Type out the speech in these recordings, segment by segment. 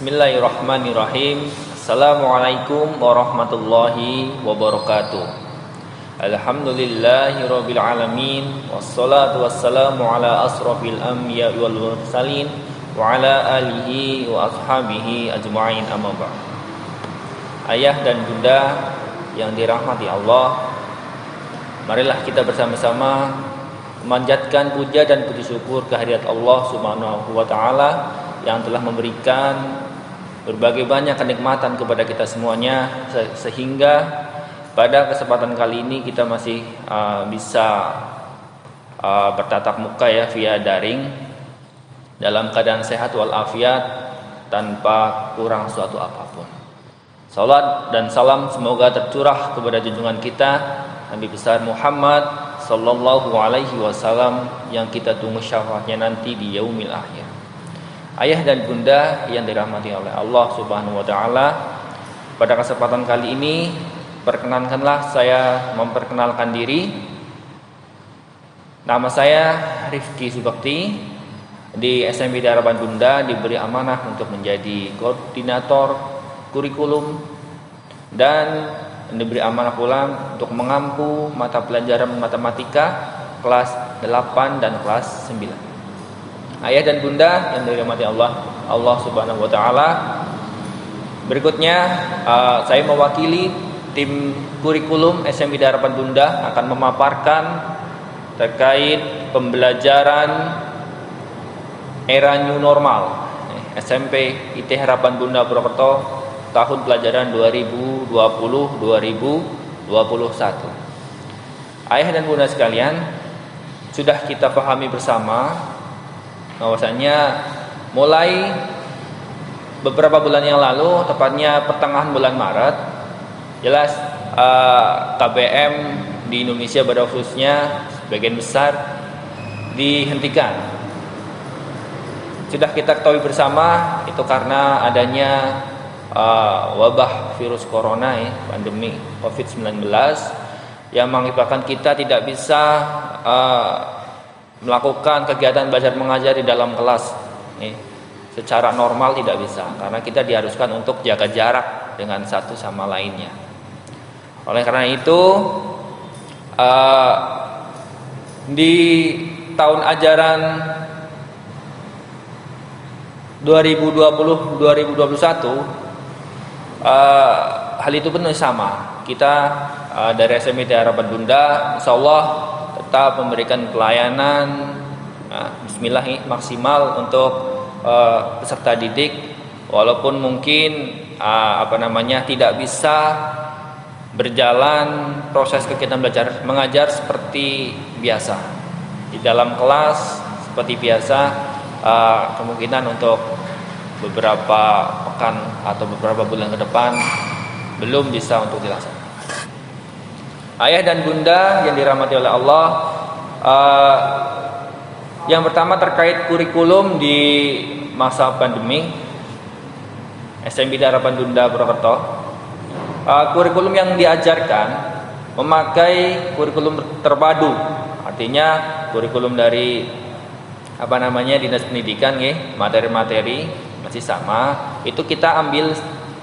Bismillahirrahmanirrahim. Assalamualaikum warahmatullahi wabarakatuh. Alhamdulillahirabbil alamin, wassalatu wassalamu ala asrofil anbiya wal mursalin wa ala alihi wa ashabihi ajma'in, amma ba'd. Ayah dan bunda yang dirahmati Allah, marilah kita bersama-sama memanjatkan puja dan puji syukur kehadirat Allah Subhanahu wa taala yang telah memberikan berbagai banyak kenikmatan kepada kita semuanya, sehingga pada kesempatan kali ini kita masih bisa bertatap muka ya via daring dalam keadaan sehat walafiat tanpa kurang suatu apapun. Salat dan salam semoga tercurah kepada junjungan kita Nabi besar Muhammad sallallahu alaihi wasallam yang kita tunggu syafaatnya nanti di yaumil akhir. Ayah dan bunda yang dirahmati oleh Allah Subhanahu wa taala, pada kesempatan kali ini perkenankanlah saya memperkenalkan diri. Nama saya Rifki Subakti. Di SMP Harapan Bunda diberi amanah untuk menjadi koordinator kurikulum dan diberi amanah pula untuk mengampu mata pelajaran matematika kelas 8 dan kelas 9. Ayah dan bunda yang dirahmati Allah Subhanahu wa taala, berikutnya saya mewakili tim kurikulum SMP Harapan Bunda akan memaparkan terkait pembelajaran era new normal SMP IT Harapan Bunda Purwokerto tahun pelajaran 2020-2021. Ayah dan bunda sekalian, sudah kita pahami bersama bahwasanya mulai beberapa bulan yang lalu, tepatnya pertengahan bulan Maret, jelas KBM di Indonesia pada khususnya sebagian besar dihentikan. Sudah kita ketahui bersama itu karena adanya wabah virus corona pandemi COVID-19 yang mengakibatkan kita tidak bisa melakukan kegiatan belajar mengajar di dalam kelas secara normal, tidak bisa karena kita diharuskan untuk jaga jarak dengan satu sama lainnya. Oleh karena itu di tahun ajaran 2020-2021 hal itu pun sama. Kita dari SMP Harapan Bunda insyaallah tetap memberikan pelayanan bismillah maksimal untuk peserta didik, walaupun mungkin tidak bisa berjalan proses kegiatan belajar mengajar seperti biasa di dalam kelas seperti biasa. Kemungkinan untuk beberapa pekan atau beberapa bulan ke depan belum bisa untuk dilaksanakan. Ayah dan bunda yang dirahmati oleh Allah, yang pertama terkait kurikulum di masa pandemi SMP Harapan Bunda Purwokerto, kurikulum yang diajarkan memakai kurikulum terpadu, artinya kurikulum dari Dinas Pendidikan, materi-materi masih sama. Itu kita ambil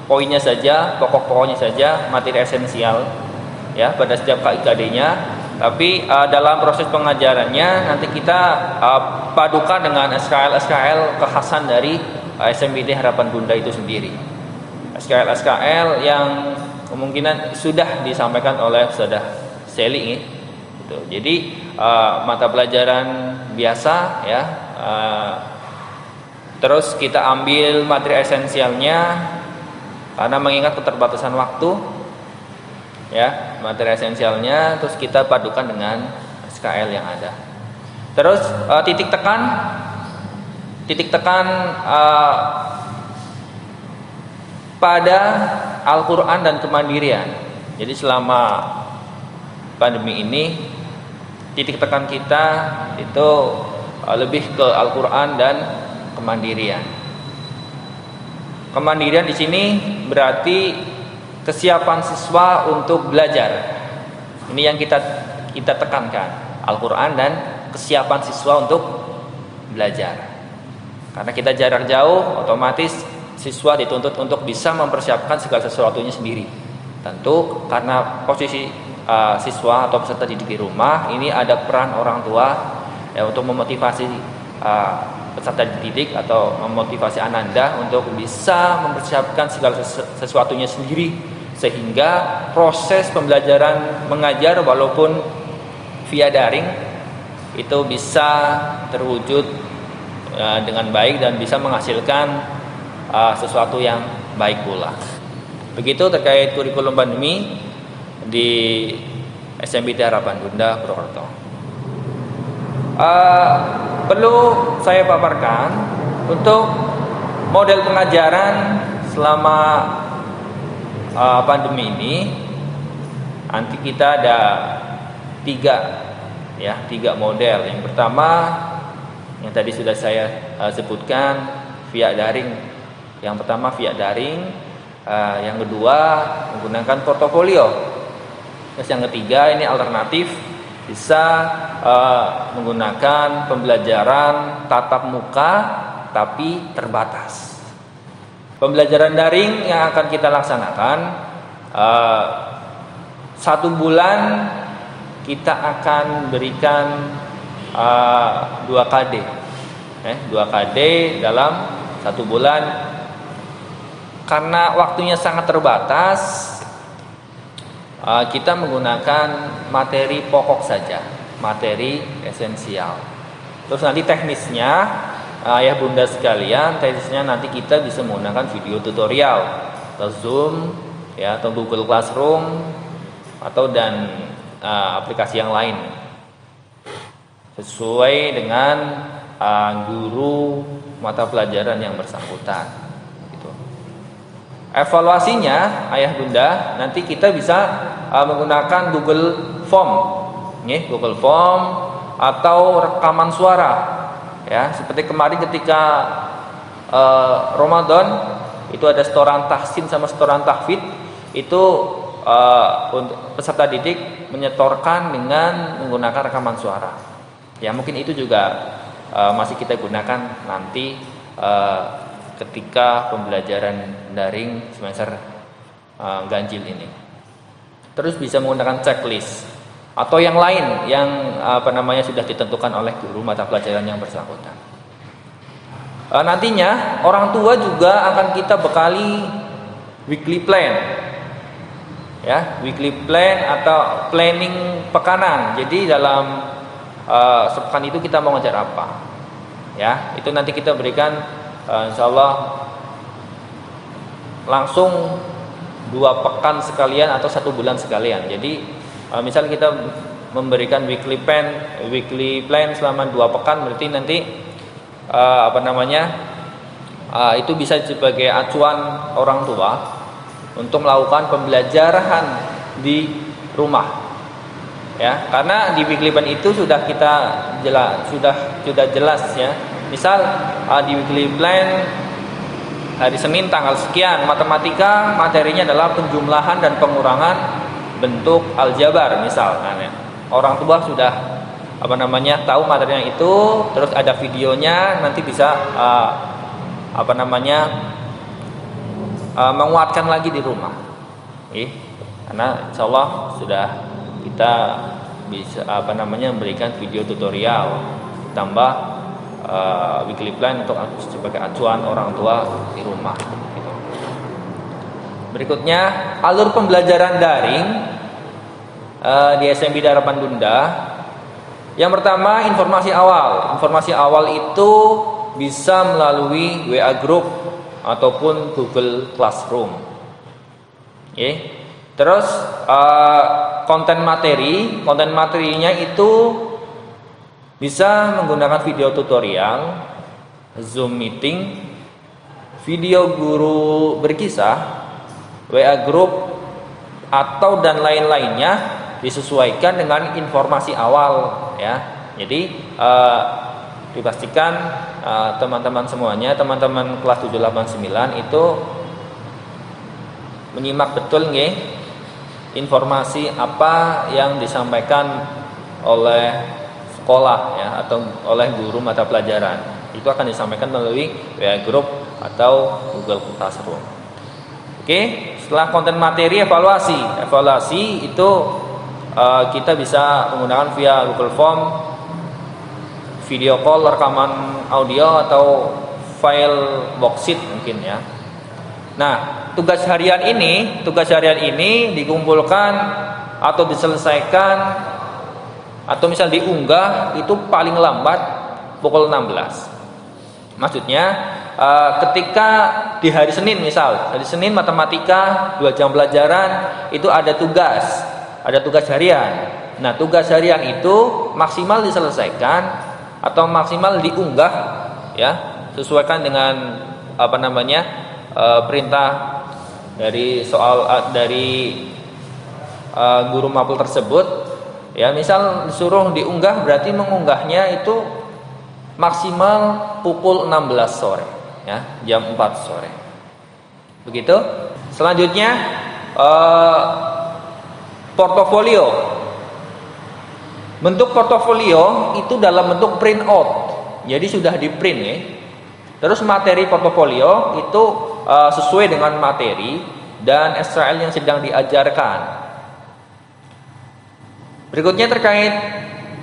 poinnya saja, pokok-pokoknya saja, materi esensial ya pada setiap KIKD-nya. Tapi dalam proses pengajarannya nanti kita padukan dengan SKL kekhasan dari SMPT Harapan Bunda itu sendiri. SKL yang kemungkinan sudah disampaikan oleh Ustazah Seli gitu. Jadi mata pelajaran biasa ya, terus kita ambil materi esensialnya karena mengingat keterbatasan waktu ya, materi esensialnya terus kita padukan dengan SKL yang ada. Terus titik tekan pada Al-Quran dan kemandirian. Jadi selama pandemi ini titik tekan kita itu lebih ke Al-Quran dan kemandirian. Kemandirian di sini berarti kesiapan siswa untuk belajar. Ini yang kita tekankan, Al-Quran dan kesiapan siswa untuk belajar. Karena kita jarak jauh, otomatis siswa dituntut untuk bisa mempersiapkan segala sesuatunya sendiri. Tentu karena posisi siswa atau peserta didik di rumah, ini ada peran orang tua ya untuk memotivasi peserta didik atau memotivasi Ananda untuk bisa mempersiapkan segala sesuatunya sendiri, sehingga proses pembelajaran mengajar walaupun via daring itu bisa terwujud dengan baik dan bisa menghasilkan sesuatu yang baik pula. Begitu terkait kurikulum pandemi di SMPT Harapan Bunda Purwokerto. Perlu saya paparkan untuk model pengajaran selama pandemi ini. Nanti kita ada tiga model. Yang pertama yang tadi sudah saya sebutkan via daring. Yang pertama via daring, yang kedua menggunakan portofolio. Terus yang ketiga ini alternatif, bisa menggunakan pembelajaran tatap muka tapi terbatas. Pembelajaran daring yang akan kita laksanakan 1 bulan kita akan berikan 2 KD 2 KD dalam 1 bulan. Karena waktunya sangat terbatas, kita menggunakan materi pokok saja, materi esensial. Terus nanti teknisnya, ayah bunda sekalian, teknisnya nanti kita bisa menggunakan video tutorial atau Zoom ya, atau Google Classroom atau aplikasi yang lain sesuai dengan guru mata pelajaran yang bersangkutan. Evaluasinya ayah bunda nanti kita bisa menggunakan Google Form, Google Form atau rekaman suara ya, seperti kemarin ketika Ramadan itu ada setoran tahsin sama setoran tahfidz, itu untuk peserta didik menyetorkan dengan menggunakan rekaman suara ya. Mungkin itu juga masih kita gunakan nanti ketika pembelajaran daring semester ganjil ini. Terus bisa menggunakan checklist atau yang lain yang sudah ditentukan oleh guru mata pelajaran yang bersangkutan. Nantinya orang tua juga akan kita bekali weekly plan ya, weekly plan atau planning pekanan. Jadi dalam sepekan itu kita mau ngajar apa ya, itu nanti kita berikan insya Allah langsung 2 pekan sekalian atau 1 bulan sekalian. Jadi misal kita memberikan weekly plan selama 2 pekan, berarti nanti itu bisa sebagai acuan orang tua untuk melakukan pembelajaran di rumah ya. Karena di weekly plan itu sudah kita sudah jelas ya. Misal di weekly plan hari Senin tanggal sekian matematika materinya adalah penjumlahan dan pengurangan bentuk aljabar misal. Orang tua sudah tahu materinya itu, terus ada videonya, nanti bisa menguatkan lagi di rumah. Karena insya Allah sudah kita bisa memberikan video tutorial tambah weekly plan untuk sebagai acuan orang tua di rumah gitu. Berikutnya alur pembelajaran daring di SMPT Harapan Bunda. Yang pertama informasi awal itu bisa melalui WA Group ataupun Google Classroom. Terus konten materinya itu bisa menggunakan video tutorial, Zoom meeting, video guru berkisah, WA group atau dan lain-lainnya, disesuaikan dengan informasi awal ya. Jadi dipastikan teman-teman semuanya, teman-teman kelas 789 itu menyimak betul informasi apa yang disampaikan oleh sekolah ya, atau oleh guru mata pelajaran. Itu akan disampaikan melalui WA Group atau Google Classroom. Oke, setelah konten materi, evaluasi. Evaluasi itu kita bisa menggunakan via Google Form, video call, rekaman audio, atau file worksheet mungkin ya. Nah, tugas harian ini dikumpulkan atau diselesaikan atau misal diunggah itu paling lambat pukul 16. Maksudnya ketika di hari Senin, misal hari Senin matematika 2 jam pelajaran itu ada tugas harian. Nah, tugas harian itu maksimal diselesaikan atau maksimal diunggah ya, sesuaikan dengan perintah dari guru mapel tersebut ya. Misal disuruh diunggah, berarti mengunggahnya itu maksimal pukul 16 sore ya, jam 4 sore. Begitu. Selanjutnya portofolio. Bentuk portofolio itu dalam bentuk print out. Jadi sudah di print ya. Terus materi portofolio itu sesuai dengan materi dan SRL yang sedang diajarkan. Berikutnya terkait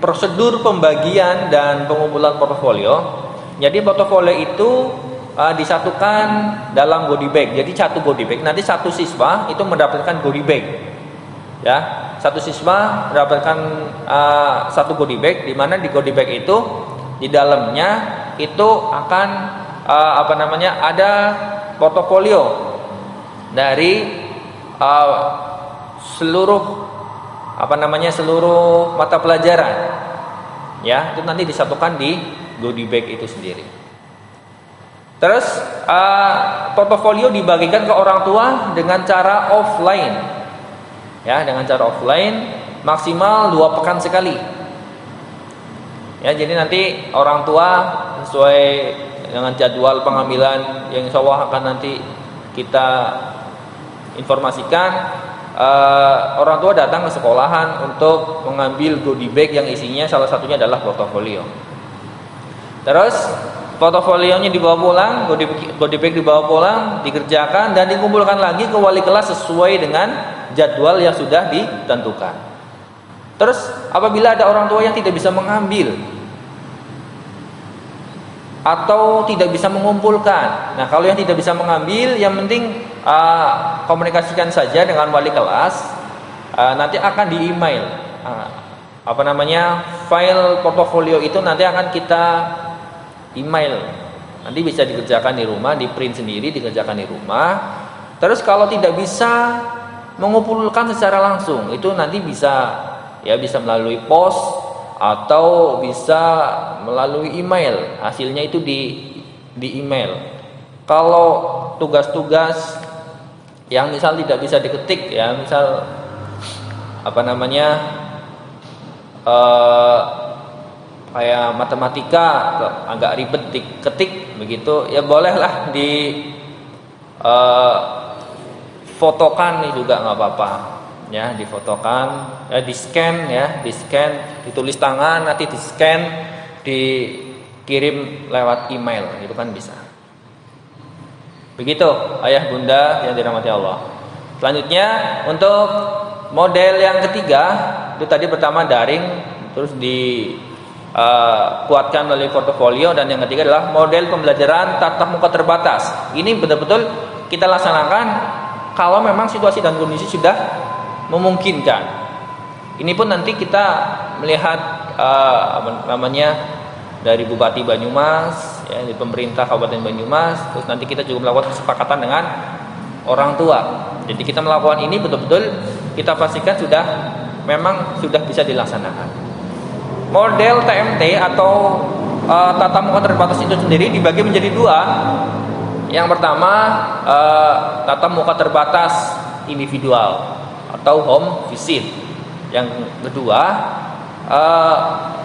prosedur pembagian dan pengumpulan portofolio. Jadi portofolio itu disatukan dalam goodie bag. Jadi satu goodie bag. Nanti satu siswa itu mendapatkan goodie bag. Ya, satu siswa mendapatkan satu goodie bag, di mana di goodie bag itu di dalamnya itu akan ada portofolio dari seluruh mata pelajaran. Ya, itu nanti disatukan di goodie bag itu sendiri. Terus portofolio dibagikan ke orang tua dengan cara offline. Ya, dengan cara offline maksimal 2 pekan sekali. Ya, jadi nanti orang tua sesuai dengan jadwal pengambilan yang insya Allah akan nanti kita informasikan, orang tua datang ke sekolahan untuk mengambil goodie bag yang isinya salah satunya adalah portofolio. Terus portofolionya dibawa pulang, goodie bag dibawa pulang, dikerjakan dan dikumpulkan lagi ke wali kelas sesuai dengan jadwal yang sudah ditentukan. Terus apabila ada orang tua yang tidak bisa mengambil atau tidak bisa mengumpulkan, nah kalau yang tidak bisa mengambil, yang penting komunikasikan saja dengan wali kelas, nanti akan di email file portofolio itu nanti akan kita email, nanti bisa dikerjakan di rumah, di print sendiri, dikerjakan di rumah. Terus kalau tidak bisa mengumpulkan secara langsung, itu nanti bisa melalui pos atau bisa melalui email. Hasilnya itu di email. Kalau tugas-tugas yang misal tidak bisa diketik ya, misal kayak matematika agak ribet diketik begitu, ya bolehlah fotokan juga nggak apa-apa ya, difotokan ya, di scan, ditulis tangan, nanti di scan, dikirim lewat email, itu kan bisa. Begitu ayah bunda yang dirahmati Allah. Selanjutnya untuk model yang ketiga, itu tadi pertama daring, terus kuatkan melalui portofolio, dan yang ketiga adalah model pembelajaran tatap muka terbatas. Ini betul-betul kita laksanakan kalau memang situasi dan kondisi sudah memungkinkan. Ini pun nanti kita melihat dari Bupati Banyumas ya, di pemerintah Kabupaten Banyumas, terus nanti kita juga melakukan kesepakatan dengan orang tua. Jadi kita melakukan ini betul-betul kita pastikan memang sudah bisa dilaksanakan. Model TMT atau tatap muka terbatas itu sendiri dibagi menjadi 2. Yang pertama tatap muka terbatas individual atau home visit. Yang kedua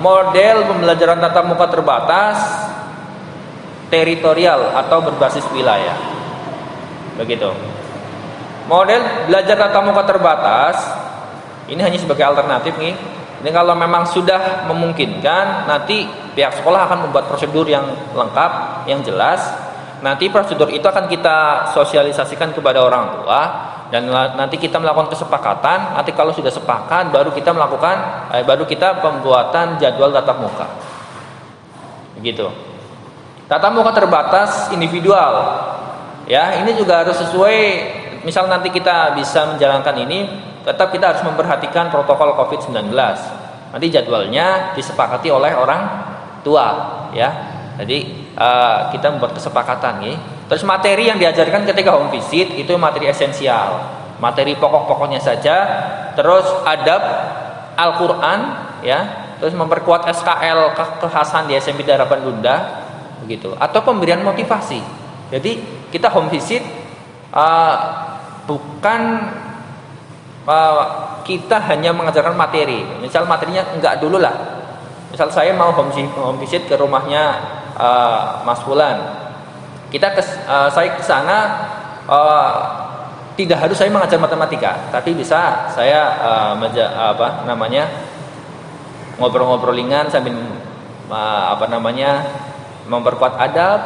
model pembelajaran tatap muka terbatas teritorial atau berbasis wilayah. Begitu. Model belajar tatap muka terbatas ini hanya sebagai alternatif nih Ini kalau memang sudah memungkinkan, nanti pihak sekolah akan membuat prosedur yang lengkap, yang jelas. Nanti prosedur itu akan kita sosialisasikan kepada orang tua, dan nanti kita melakukan kesepakatan. Nanti kalau sudah sepakat, baru kita pembuatan jadwal tatap muka. Begitu. Tatap muka terbatas individual. Ya, ini juga harus sesuai. Misal nanti kita bisa menjalankan ini, tetap kita harus memperhatikan protokol COVID-19. Nanti jadwalnya disepakati oleh orang tua, ya. Jadi kita membuat kesepakatan, ya. Terus materi yang diajarkan ketika home visit itu materi esensial, materi pokok-pokoknya saja. Terus adab Al-Quran, ya. Terus memperkuat SKL kekhasan di SMP Harapan Bunda, begitu. Atau pemberian motivasi. Jadi kita home visit bukan kita hanya mengajarkan materi. Misal materinya enggak dulu lah. Misal saya mau home visit ke rumahnya Mas Fulan. Saya ke sana tidak harus saya mengajar matematika, tapi bisa saya ngobrol-ngobrol ringan sambil memperkuat adab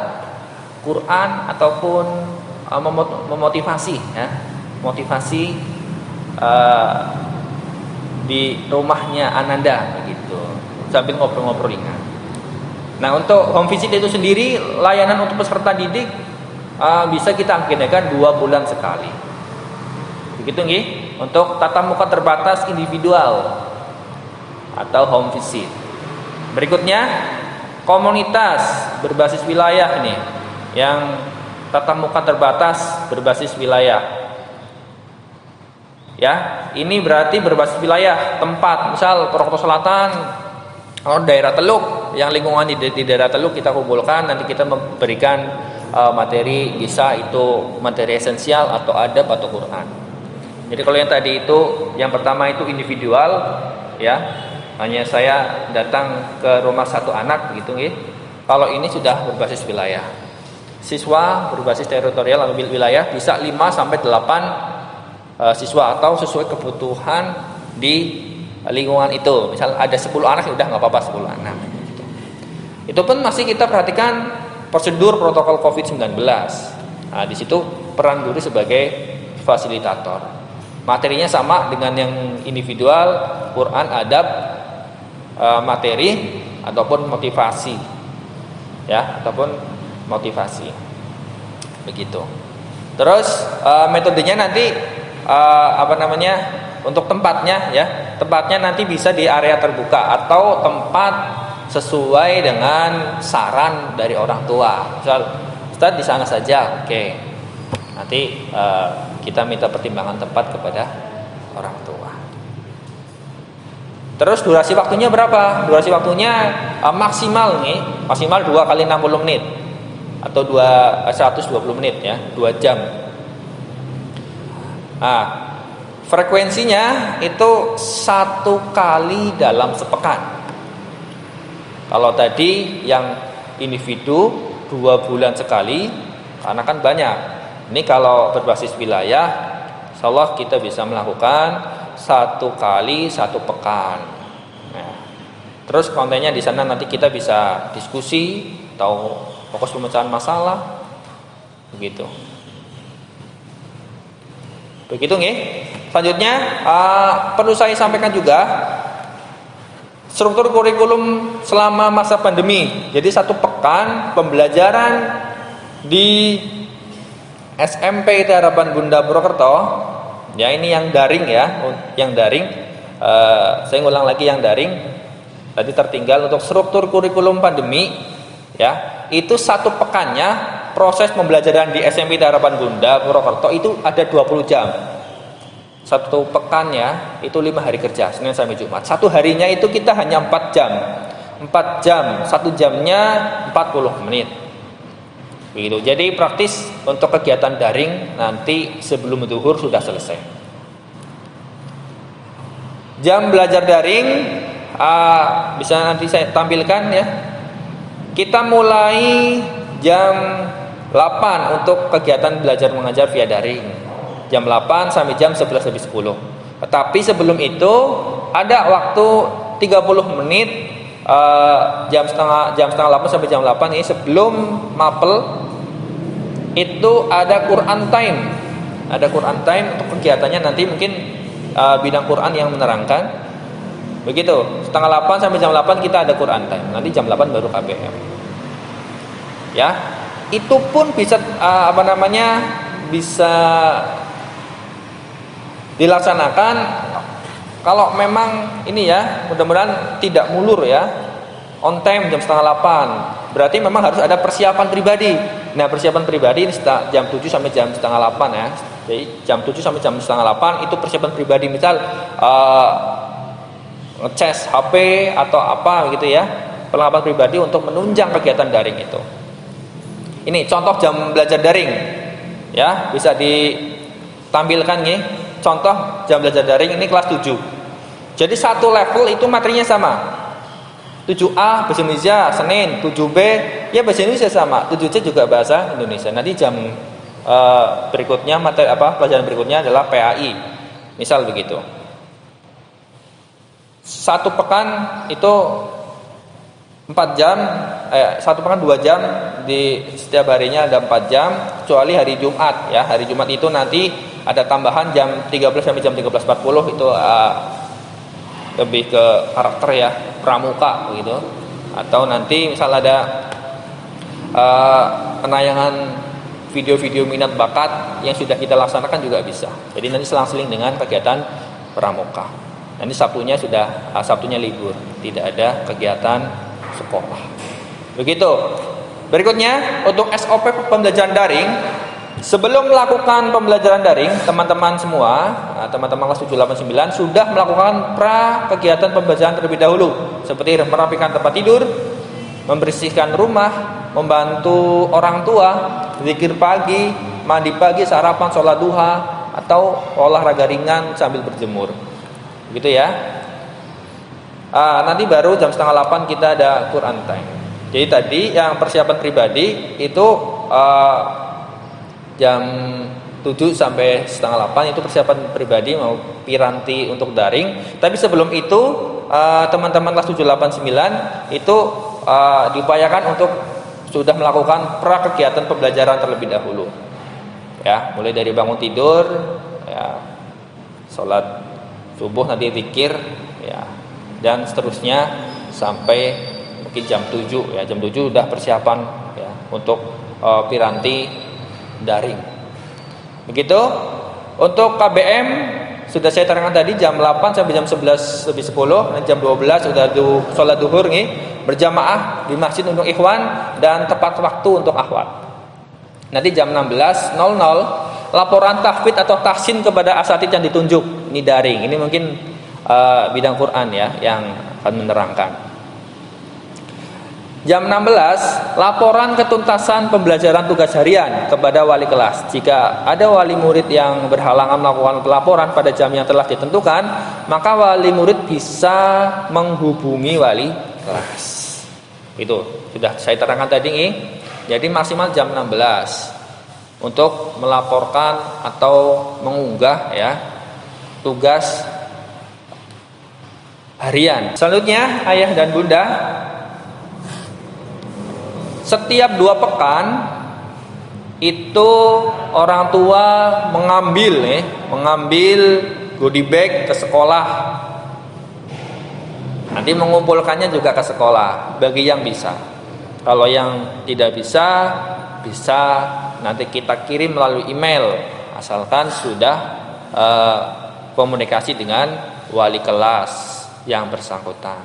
Quran ataupun memotivasi, ya. Motivasi di rumahnya Ananda, begitu, sambil ngobrol-ngobrol ringan. Nah, untuk home visit itu sendiri, layanan untuk peserta didik bisa kita agendakan 2 bulan sekali, begitu nggih. Untuk tatap muka terbatas individual atau home visit. Berikutnya komunitas berbasis wilayah nih, yang tatap muka terbatas berbasis wilayah. Ya, ini berarti berbasis wilayah tempat. Misal Purwokerto Selatan, daerah Teluk, yang lingkungan di daerah Teluk kita kumpulkan. Nanti kita memberikan materi, bisa itu materi esensial atau adab atau Quran. Jadi kalau yang tadi itu, yang pertama itu individual, ya, hanya saya datang ke rumah satu anak, begitu nggih. Kalau ini sudah berbasis wilayah. Siswa berbasis teritorial atau wilayah bisa 5 sampai 8 siswa atau sesuai kebutuhan di lingkungan itu. Misal ada 10 anak, ya udah nggak apa-apa 10 anak. Itu pun masih kita perhatikan prosedur protokol COVID-19. Nah, di situ peran guru sebagai fasilitator. Materinya sama dengan yang individual, Quran, adab, materi ataupun motivasi, ya, ataupun motivasi, begitu. Terus metodenya nanti untuk tempatnya, ya, tempatnya nanti bisa di area terbuka atau tempat sesuai dengan saran dari orang tua. Misal, Ustaz di sana saja, oke. Nanti kita minta pertimbangan tempat kepada orang tua. Terus durasi waktunya berapa? Durasi waktunya maksimal 2 kali 60 menit atau 120 menit, ya, 2 jam. Nah, frekuensinya itu 1 kali dalam sepekan. Kalau tadi yang individu 2 bulan sekali, karena kan banyak. Ini kalau berbasis wilayah, insyaallah kita bisa melakukan 1 kali 1 pekan. Nah, terus kontennya di sana nanti kita bisa diskusi atau fokus pemecahan masalah, begitu. Begitu nggih. Selanjutnya perlu saya sampaikan juga struktur kurikulum selama masa pandemi. Jadi 1 pekan pembelajaran di SMP Harapan Bunda Purwokerto. Ya, ini yang daring, ya, yang daring. Saya ngulang lagi yang daring. Tadi tertinggal untuk struktur kurikulum pandemi, ya. Itu 1 pekannya proses pembelajaran di SMP Harapan Bunda Purwokerto itu ada 20 jam. 1 pekannya itu 5 hari kerja, Senin sampai Jumat. 1 harinya itu kita hanya 4 jam. 4 jam, 1 jamnya 40 menit. Begitu. Jadi praktis untuk kegiatan daring nanti sebelum zuhur sudah selesai. Jam belajar daring bisa nanti saya tampilkan, ya. Kita mulai jam 8 untuk kegiatan belajar mengajar via daring. Jam 8 sampai jam 11 lebih 10. Tetapi sebelum itu ada waktu 30 menit jam setengah 8 sampai jam 8 ini sebelum mapel itu ada Quran time. Ada Quran time untuk kegiatannya nanti mungkin bidang Quran yang menerangkan. Begitu, setengah 8 sampai jam 8 kita ada Quran time. Nanti jam 8 baru KBM. Ya. Itu pun bisa bisa dilaksanakan kalau memang ini ya, mudah-mudahan tidak mulur ya, on time jam setengah 8. Berarti memang harus ada persiapan pribadi. Nah, persiapan pribadi ini jam 7 sampai jam setengah 8 ya. Jadi jam 7 sampai jam setengah 8 itu persiapan pribadi. Misal ngecas HP atau apa gitu ya, perlengkapan pribadi untuk menunjang kegiatan daring itu. Ini contoh jam belajar daring ya, bisa ditampilkan nih. Contoh jam belajar daring ini kelas 7. Jadi satu level itu materinya sama. 7A bahasa Indonesia Senin, 7B ya bahasa Indonesia sama, 7C juga bahasa Indonesia. Nanti jam berikutnya materi pelajaran berikutnya adalah PAI. Misal begitu. Satu pekan itu 4 jam, 1 pekan 2 jam, di setiap harinya ada 4 jam, kecuali hari Jumat ya. Hari Jumat itu nanti ada tambahan jam 13 sampai jam 13.40 itu lebih ke karakter ya, pramuka begitu. Atau nanti misal ada penayangan video-video minat bakat yang sudah kita laksanakan juga bisa. Jadi nanti selang-seling dengan kegiatan pramuka. Nanti Sabtunya libur, tidak ada kegiatan sekolah. Begitu. Berikutnya untuk SOP pembelajaran daring. Sebelum melakukan pembelajaran daring, teman-teman semua, teman-teman kelas 789 sudah melakukan kegiatan pembelajaran terlebih dahulu, seperti merapikan tempat tidur, membersihkan rumah, membantu orang tua, zikir pagi, mandi pagi, sarapan, sholat duha, atau olahraga ringan sambil berjemur. Gitu ya. Nanti baru jam setengah 8 kita ada Quran time. Jadi tadi yang persiapan pribadi itu jam 7 sampai setengah 8 itu persiapan pribadi mau piranti untuk daring. Tapi sebelum itu teman-teman kelas 789 itu diupayakan untuk sudah melakukan kegiatan pembelajaran terlebih dahulu. Ya, mulai dari bangun tidur, ya, sholat subuh, nanti zikir, ya, dan seterusnya sampai mungkin jam 7 ya. Jam 7 sudah persiapan ya untuk piranti daring. Begitu. Untuk KBM sudah saya terangkan tadi jam 8 sampai jam 11 lebih 10, dan jam 12 sudah sholat duhur nih, berjamaah di masjid untuk ikhwan dan tepat waktu untuk akhwat. Nanti jam 16.00 laporan tahfidz atau tahsin kepada asatidz yang ditunjuk. Ini daring. Ini mungkin bidang Quran ya yang akan menerangkan. Jam 16 laporan ketuntasan pembelajaran tugas harian kepada wali kelas. Jika ada wali murid yang berhalangan melakukan pelaporan pada jam yang telah ditentukan, maka wali murid bisa menghubungi wali kelas. Itu sudah saya terangkan tadi nih. Jadi maksimal jam 16 untuk melaporkan atau mengunggah ya tugas harian. Selanjutnya ayah dan bunda, setiap 2 pekan itu orang tua mengambil goodie bag ke sekolah. Nanti mengumpulkannya juga ke sekolah bagi yang bisa. Kalau yang tidak bisa nanti kita kirim melalui email, asalkan sudah komunikasi dengan wali kelas yang bersangkutan.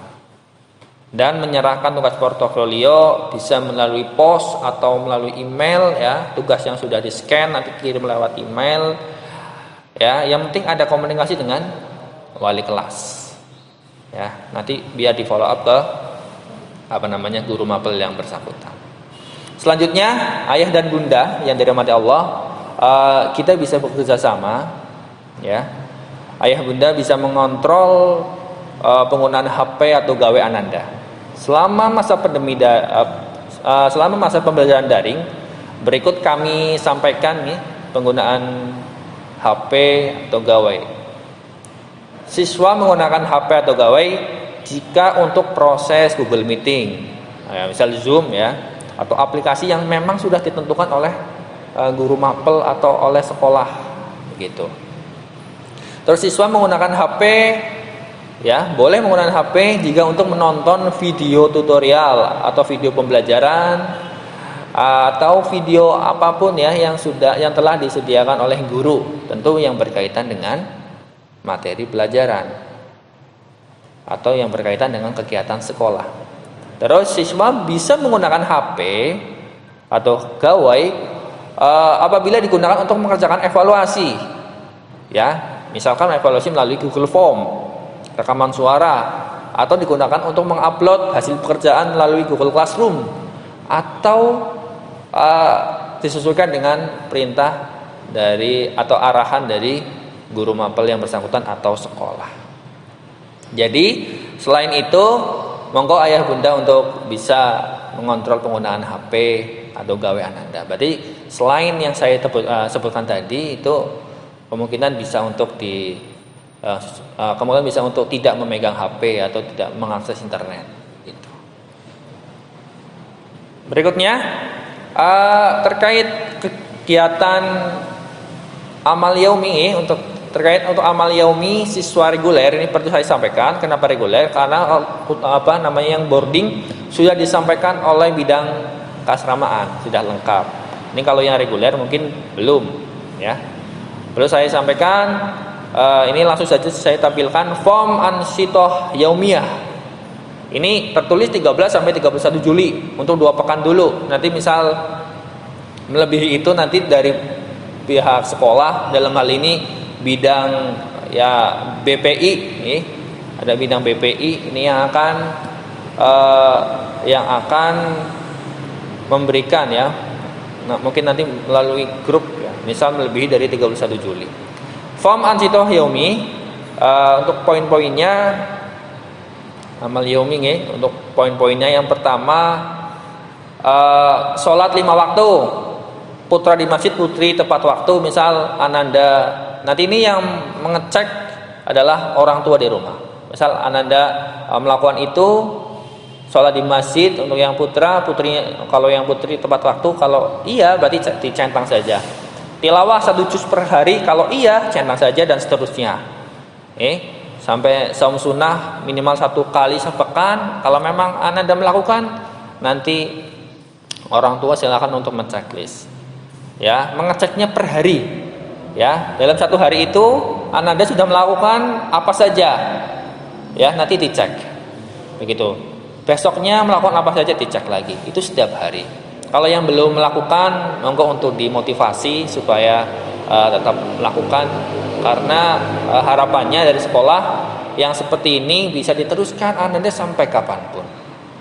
Dan menyerahkan tugas portofolio bisa melalui pos atau melalui email ya. Tugas yang sudah di-scan nanti kirim lewat email. Ya, yang penting ada komunikasi dengan wali kelas. Ya, nanti biar di-follow up ke guru mapel yang bersangkutan. Selanjutnya, ayah dan bunda yang dirahmati Allah, kita bisa bekerja sama ya. Ayah bunda bisa mengontrol penggunaan HP atau gawe Ananda. Selama masa pembelajaran daring, berikut kami sampaikan nih penggunaan HP atau gawai. Siswa menggunakan HP atau gawai jika untuk proses Google Meeting, misal Zoom ya, atau aplikasi yang memang sudah ditentukan oleh guru mapel atau oleh sekolah gitu. Terus siswa menggunakan HP ya, boleh menggunakan HP jika untuk menonton video tutorial atau video pembelajaran atau video apapun ya yang telah disediakan oleh guru, tentu yang berkaitan dengan materi pelajaran atau yang berkaitan dengan kegiatan sekolah. Terus siswa bisa menggunakan HP atau gawai apabila digunakan untuk mengerjakan evaluasi ya, misalkan evaluasi melalui Google Form, rekaman suara, atau digunakan untuk mengupload hasil pekerjaan melalui Google Classroom, atau disesuaikan dengan perintah dari atau arahan dari guru mapel yang bersangkutan atau sekolah. Jadi selain itu, monggo ayah bunda untuk bisa mengontrol penggunaan HP atau gawean Anda. Berarti selain yang saya sebutkan tadi, itu kemungkinan bisa untuk tidak memegang HP atau tidak mengakses internet. Gitu. Berikutnya terkait kegiatan amal yaumi, untuk amal yaumi siswa reguler ini perlu saya sampaikan. Kenapa reguler? Karena yang boarding sudah disampaikan oleh bidang keasramaan, sudah lengkap. Ini kalau yang reguler mungkin belum ya. Perlu saya sampaikan, ini langsung saja saya tampilkan form ansitoh yaumiyah. Ini tertulis 13 sampai 31 Juli untuk 2 pekan dulu. Nanti misal melebihi itu nanti dari pihak sekolah, dalam hal ini bidang ya BPI, nih ada bidang BPI ini yang akan memberikan ya. Nah, mungkin nanti melalui grup ya, misal melebihi dari 31 Juli. Form ansitoh yaumi untuk poin-poinnya amal yaumi nih, untuk poin-poinnya yang pertama sholat 5 waktu, putra di masjid, putri tepat waktu. Misal Ananda, nanti ini yang mengecek adalah orang tua di rumah. Misal Ananda melakukan itu, sholat di masjid untuk yang putra, putri, kalau yang putri tepat waktu, kalau iya berarti dicentang saja. Tilawah 1 juz per hari, kalau iya centang saja, dan seterusnya. Sampai saum sunnah minimal 1 kali sepekan. Kalau memang Anda melakukan, nanti orang tua silakan untuk menceklis. Ya, mengeceknya per hari. Ya, dalam 1 hari itu Anda sudah melakukan apa saja. Ya, nanti dicek. Begitu. Besoknya melakukan apa saja dicek lagi. Itu setiap hari. Kalau yang belum melakukan, monggo untuk dimotivasi supaya tetap melakukan, karena harapannya dari sekolah yang seperti ini bisa diteruskan Anda sampai kapanpun.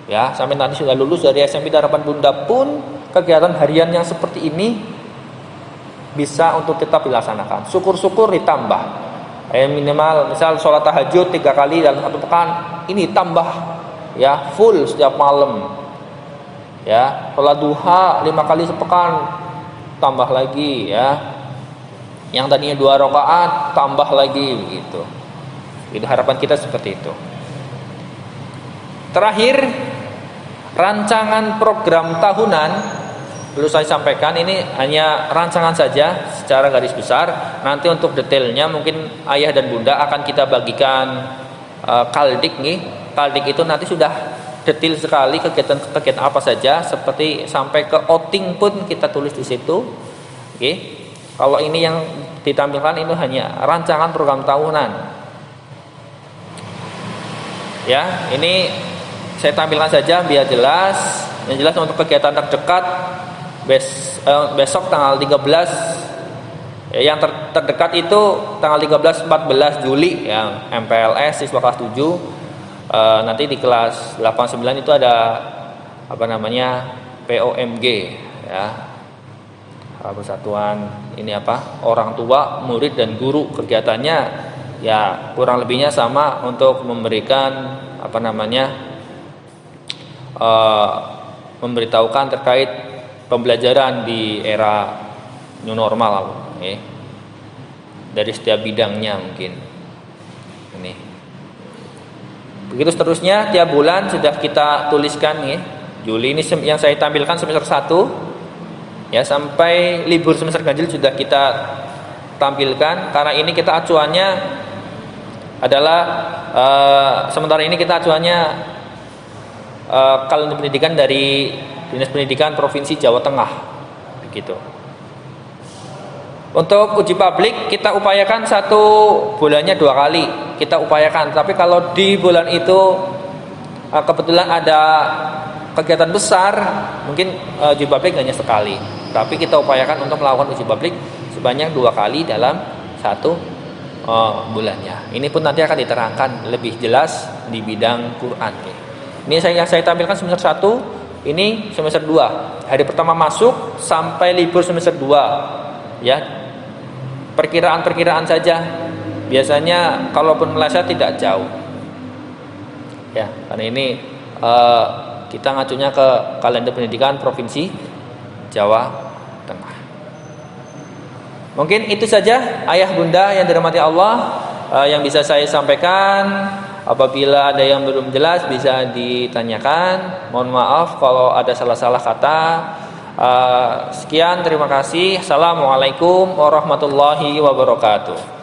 Ya, sampai nanti sudah lulus dari SMP Harapan Bunda pun kegiatan harian yang seperti ini bisa untuk tetap dilaksanakan. Syukur-syukur ditambah. Minimal misal sholat tahajud 3 kali dalam 1 pekan, ini tambah ya, full setiap malam. Ya, sholat duha 5 kali sepekan, tambah lagi ya. Yang tadinya 2 rakaat tambah lagi begitu. Itu harapan kita seperti itu. Terakhir, rancangan program tahunan perlu saya sampaikan, ini hanya rancangan saja secara garis besar. Nanti untuk detailnya mungkin ayah dan bunda akan kita bagikan kaldik nih. Kaldik itu nanti sudah detail sekali kegiatan apa saja, seperti sampai ke outing pun kita tulis di situ. Oke. Kalau ini yang ditampilkan itu hanya rancangan program tahunan. Ya, ini saya tampilkan saja biar jelas. Yang jelas untuk kegiatan terdekat besok tanggal 13, yang terdekat itu tanggal 13-14 Juli yang MPLS siswa kelas 7. Nanti di kelas 8-9 itu ada POMG ya, persatuan ini orang tua, murid dan guru. Kegiatannya ya kurang lebihnya sama, untuk memberikan memberitahukan terkait pembelajaran di era new normal dari setiap bidangnya mungkin ini. Begitu seterusnya, tiap bulan sudah kita tuliskan nih. Juli ini yang saya tampilkan semester 1 ya, sampai libur semester ganjil sudah kita tampilkan, karena ini kita acuannya adalah sementara ini kita acuannya kalender pendidikan dari Dinas Pendidikan Provinsi Jawa Tengah begitu. Untuk uji publik kita upayakan 1 bulannya 2 kali kita upayakan, tapi kalau di bulan itu kebetulan ada kegiatan besar, mungkin uji publik hanya sekali, tapi kita upayakan untuk melakukan uji publik sebanyak 2 kali dalam 1 bulannya. Ini pun nanti akan diterangkan lebih jelas di bidang Quran. Ini yang saya tampilkan semester 1, ini semester 2. Hari pertama masuk sampai libur semester 2. Ya. Perkiraan-perkiraan saja. Biasanya kalaupun meleset tidak jauh. Ya, karena ini kita ngacunya ke kalender pendidikan Provinsi Jawa Tengah. Mungkin itu saja ayah bunda yang dirahmati Allah yang bisa saya sampaikan. Apabila ada yang belum jelas bisa ditanyakan. Mohon maaf kalau ada salah-salah kata. Sekian, terima kasih. Assalamualaikum warahmatullahi wabarakatuh.